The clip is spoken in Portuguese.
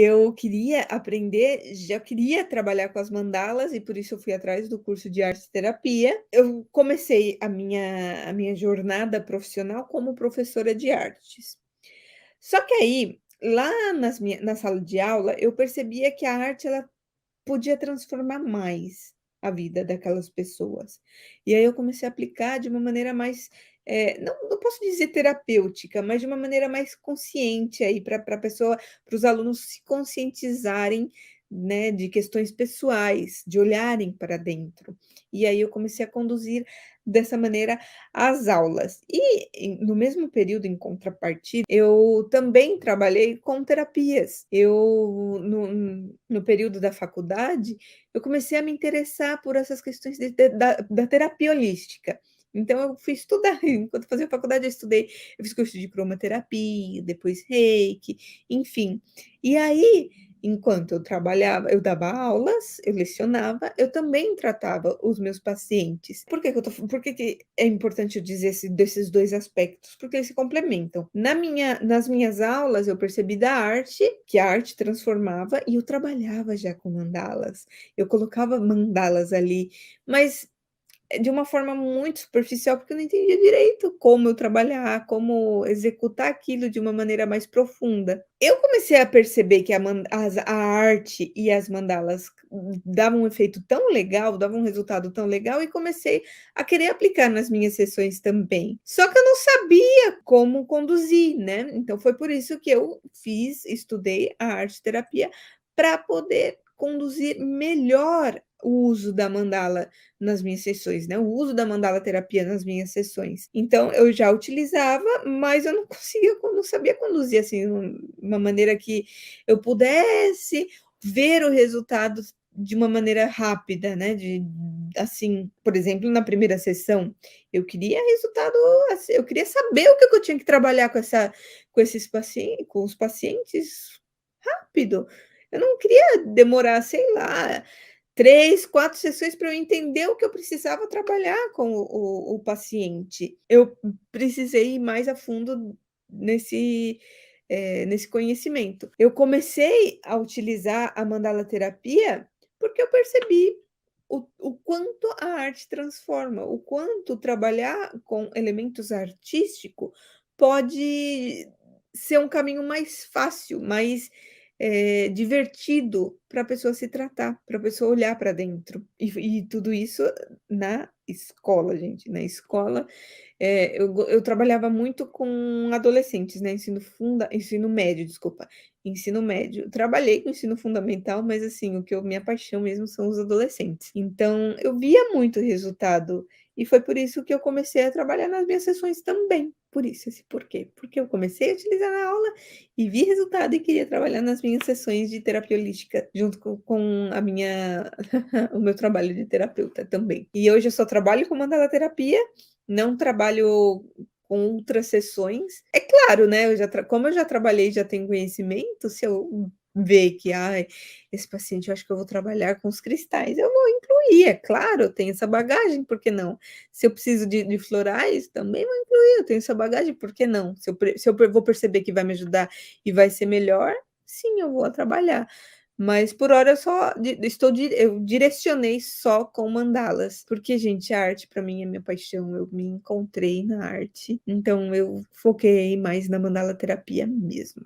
Eu queria aprender, já queria trabalhar com as mandalas e por isso eu fui atrás do curso de arte terapia. Eu comecei a minha jornada profissional como professora de artes. Só que aí, lá na sala de aula, eu percebia que a arte ela podia transformar mais a vida daquelas pessoas. E aí eu comecei a aplicar de uma maneira mais, não posso dizer terapêutica, mas de uma maneira mais consciente aí para a pessoa, para os alunos se conscientizarem, né, de questões pessoais, de olharem para dentro. E aí eu comecei a conduzir dessa maneira as aulas. E no mesmo período, em contrapartida, eu também trabalhei com terapias. Eu no período da faculdade, eu comecei a me interessar por essas questões da terapia holística. Então eu fui estudar, enquanto fazia faculdade eu fiz curso de cromoterapia, depois reiki, enfim. E aí, enquanto eu trabalhava, eu dava aulas, eu lecionava, eu também tratava os meus pacientes. Por que é importante eu dizer desses 2 aspectos? Porque eles se complementam. Nas minhas aulas, eu percebi da arte, que a arte transformava, e eu trabalhava já com mandalas. Eu colocava mandalas ali, mas de uma forma muito superficial, porque eu não entendia direito como eu trabalhar, como executar aquilo de uma maneira mais profunda. Eu comecei a perceber que a arte e as mandalas davam um efeito tão legal, davam um resultado tão legal, e comecei a querer aplicar nas minhas sessões também. Só que eu não sabia como conduzir, né? Então foi por isso que eu estudei a arte terapia para poder conduzir melhor o uso da mandala nas minhas sessões, né, o uso da mandala terapia nas minhas sessões. Então eu já utilizava, mas eu não conseguia, não sabia conduzir, assim, uma maneira que eu pudesse ver o resultado de uma maneira rápida, né, assim, por exemplo, na primeira sessão, eu queria resultado, assim, eu queria saber o que eu tinha que trabalhar com os pacientes rápido. Eu não queria demorar, sei lá, 3, 4 sessões para eu entender o que eu precisava trabalhar com o paciente. Eu precisei ir mais a fundo nesse, nesse conhecimento. Eu comecei a utilizar a mandala terapia, porque eu percebi o quanto a arte transforma, o quanto trabalhar com elementos artístico pode ser um caminho mais fácil, mais divertido para a pessoa se tratar, para a pessoa olhar para dentro. E tudo isso na escola, gente, na escola, eu trabalhava muito com adolescentes, né, ensino médio, desculpa, ensino médio. Trabalhei com ensino fundamental, mas, assim, o que eu minha paixão mesmo são os adolescentes. Então, eu via muito resultado, e foi por isso que eu comecei a trabalhar nas minhas sessões também. Por isso, esse porquê. Porque eu comecei a utilizar na aula e vi resultado e queria trabalhar nas minhas sessões de terapia holística, junto com a minha o meu trabalho de terapeuta também. E hoje eu só trabalho com mandala terapia, não trabalho com outras sessões. É claro, né, como eu já trabalhei, já tenho conhecimento, se eu ver que: "Ai, esse paciente eu acho que eu vou trabalhar com os cristais", eu vou incluir, é claro, eu tenho essa bagagem, por que não? Se eu preciso de florais, também vou incluir, eu tenho essa bagagem, por que não? Se eu vou perceber que vai me ajudar e vai ser melhor, sim, eu vou trabalhar. Mas por hora eu só eu direcionei só com mandalas, porque, gente, a arte para mim é minha paixão, eu me encontrei na arte, então eu foquei mais na mandala terapia mesmo.